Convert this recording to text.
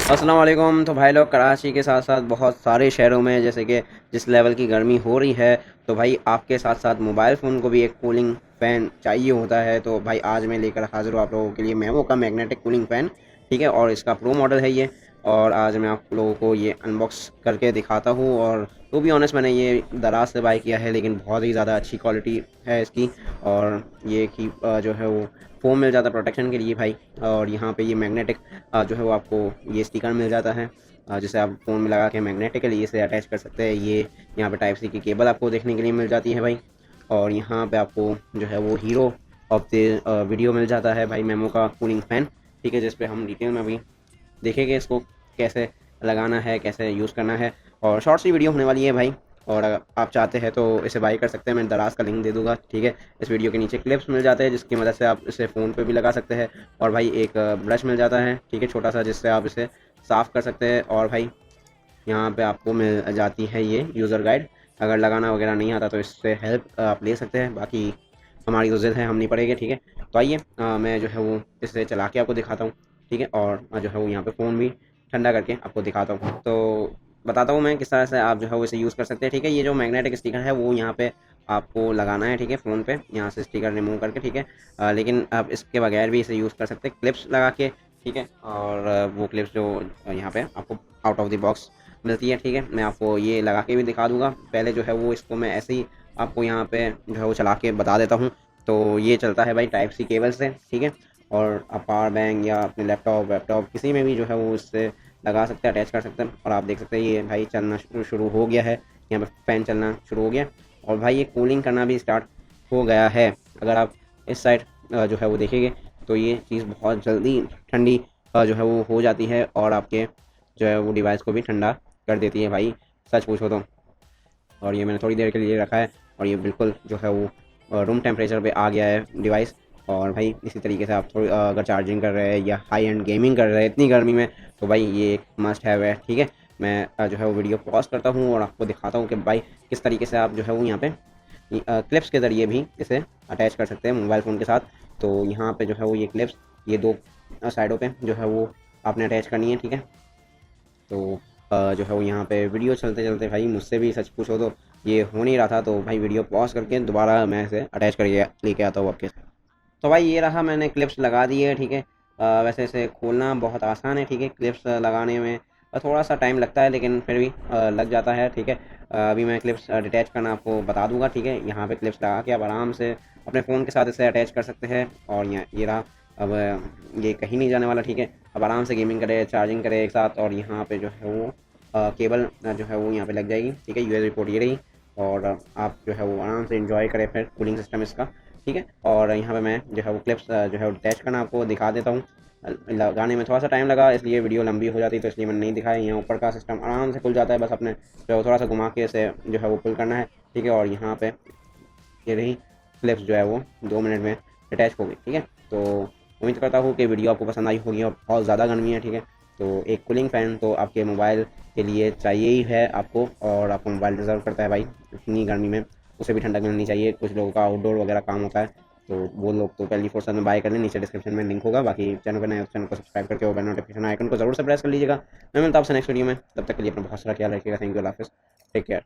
अस्सलाम वालेकुम। तो भाई लोग, कराची के साथ साथ बहुत सारे शहरों में जैसे कि जिस लेवल की गर्मी हो रही है, तो भाई आपके साथ साथ मोबाइल फ़ोन को भी एक कूलिंग फ़ैन चाहिए होता है। तो भाई आज मैं लेकर हाज़िर हूँ आप लोगों के लिए मेमो का मैग्नेटिक कूलिंग फ़ैन। ठीक है, और इसका प्रो मॉडल है ये। और आज मैं आप लोगों को ये अनबॉक्स करके दिखाता हूँ। और टू बी ऑनेस्ट, मैंने ये दराज से बाय किया है, लेकिन बहुत ही ज़्यादा अच्छी क्वालिटी है इसकी। और ये की जो है वो फ़ोम मिल जाता है प्रोटेक्शन के लिए भाई। और यहाँ पे ये मैग्नेटिक जो है वो आपको ये स्टिकर मिल जाता है, जिसे आप फ़ोन में लगा के मैग्नेटिकली इसे अटैच कर सकते हैं। ये यहाँ पे टाइप सी की केबल आपको देखने के लिए मिल जाती है भाई। और यहाँ पे आपको जो है वो हीरो ऑफ द वीडियो मिल जाता है भाई, मेमो का कूलिंग फ़ैन। ठीक है, जिस पे हम डिटेल में अभी देखेंगे इसको कैसे लगाना है, कैसे यूज़ करना है। और शॉर्ट सी वीडियो होने वाली है भाई। और अगर आप चाहते हैं तो इसे बाई कर सकते हैं, मैं दराज का लिंक दे दूंगा। ठीक है, इस वीडियो के नीचे क्लिप्स मिल जाते हैं जिसकी मदद से आप इसे फ़ोन पे भी लगा सकते हैं। और भाई एक ब्रश मिल जाता है, ठीक है, छोटा सा, जिससे आप इसे साफ़ कर सकते हैं। और भाई यहाँ पे आपको मिल जाती है ये यूज़र गाइड। अगर लगाना वगैरह नहीं आता तो इससे हेल्प आप ले सकते हैं। बाकी हमारी तो ज़िद है, हम नहीं पड़ेंगे। ठीक है, तो आइए मैं जो है वो इसे चला के आपको दिखाता हूँ। ठीक है, और जो है वो यहाँ पे फ़ोन भी ठंडा करके आपको दिखाता हूँ। तो बताता हूँ मैं किस तरह से आप जो है वो इसे यूज़ कर सकते हैं। ठीक है, ये जो मैग्नेटिक स्टिकर है वो यहाँ पे आपको लगाना है। ठीक है, फ़ोन पे यहाँ से स्टिकर रिमूव करके। ठीक है, लेकिन आप इसके बगैर भी इसे यूज़ कर सकते हैं क्लिप्स लगा के। ठीक है, और वो क्लिप्स जो यहाँ पे आपको आउट ऑफ द बॉक्स मिलती है। ठीक है, मैं आपको ये लगा के भी दिखा दूंगा। पहले जो है वो इसको मैं ऐसे ही आपको यहाँ पे जो है वो चला के बता देता हूँ। तो ये चलता है भाई टाइप सी केबल से। ठीक है, और आप पावर बैंक या अपने लैपटॉप वैपटॉप किसी में भी जो है वो इससे लगा सकते हैं, अटैच कर सकते हैं। और आप देख सकते हैं ये भाई चलना शुरू हो गया है, यहाँ पे फ़ैन चलना शुरू हो गया। और भाई ये कूलिंग करना भी स्टार्ट हो गया है। अगर आप इस साइड जो है वो देखेंगे तो ये चीज़ बहुत जल्दी ठंडी जो है वो हो जाती है, और आपके जो है वो डिवाइस को भी ठंडा कर देती है भाई, सच पूछो तो। और ये मैंने थोड़ी देर के लिए रखा है, और ये बिल्कुल जो है वो रूम टेम्परेचर पे आ गया है डिवाइस। और भाई इसी तरीके से आप थोड़ी अगर चार्जिंग कर रहे हैं या हाई एंड गेमिंग कर रहे हैं इतनी गर्मी में, तो भाई ये एक मस्ट हैव है। ठीक है, मैं जो है वो वीडियो पॉज करता हूँ और आपको दिखाता हूँ कि भाई किस तरीके से आप जो है वो यहाँ पे क्लिप्स के ज़रिए भी इसे अटैच कर सकते हैं मोबाइल फ़ोन के साथ। तो यहाँ पे जो है वो ये क्लिप्स, ये दो साइडों पे जो है वो आपने अटैच करनी है। ठीक है, तो जो है वो यहाँ पे वीडियो चलते चलते भाई मुझसे भी सच पूछो तो ये हो नहीं रहा था। तो भाई वीडियो पॉज करके दोबारा मैं इसे अटैच करके लेके आता हूँ आपके। तो भाई ये रहा, मैंने क्लिप्स लगा दी है। ठीक है, वैसे इसे खोलना बहुत आसान है। ठीक है, क्लिप्स लगाने में थोड़ा सा टाइम लगता है, लेकिन फिर भी लग जाता है। ठीक है, अभी मैं क्लिप्स डिटैच करना आपको बता दूंगा। ठीक है, यहाँ पे क्लिप्स लगा के आप आराम से अपने फ़ोन के साथ इसे अटैच कर सकते हैं। और ये रहा। अब ये कहीं नहीं जाने वाला। ठीक है, अब आराम से गेमिंग करे, चार्जिंग करे एक साथ। और यहाँ पे जो है वो केबल जो है वो यहाँ पे लग जाएगी। ठीक है, यूएसबी पोर्ट ये रही। और आप जो है वो आराम से इंजॉय करें फिर कूलिंग सिस्टम इसका। ठीक है, और यहाँ पे मैं जो है वो क्लिप्स जो है वो अटैच करना आपको दिखा देता हूँ। लगाने में थोड़ा सा टाइम लगा, इसलिए वीडियो लंबी हो जाती, तो इसलिए मैंने नहीं दिखाया। यहाँ ऊपर का सिस्टम आराम से खुल जाता है, बस अपने जो है वो थोड़ा सा घुमा के इसे जो है वो पुल करना है। ठीक है, और यहाँ पे ये रही क्लिप्स जो है वो 2 मिनट में अटैच हो गई। ठीक है, तो उम्मीद करता हूँ कि वीडियो आपको पसंद आई होगी। और बहुत ज़्यादा गर्मी है। ठीक है, तो एक कूलिंग फ़ैन तो आपके मोबाइल के लिए चाहिए ही है आपको, और आपका मोबाइल डिज़र्व करता है भाई इतनी गर्मी में। उसे भी ठंडक मिलनी चाहिए। कुछ लोगों का आउटडोर वगैरह काम होता है, तो वो लोग तो पहली फुर्सत में बाय कर लें। नीचे डिस्क्रिप्शन में लिंक होगा। बाकी चैनल पर नए हो तो चैनल को सब्सक्राइब करके और बेल नोटिफिकेशन आइकन को ज़रूर से प्रेस कर लीजिएगा। मैं मिलता हूँ आपसे नेक्स्ट वीडियो में, तब तक के लिए अपना बहुत सारा ख्याल रखिएगा। थैंक यू, अल्लाह हाफ़िज़, टेक केयर।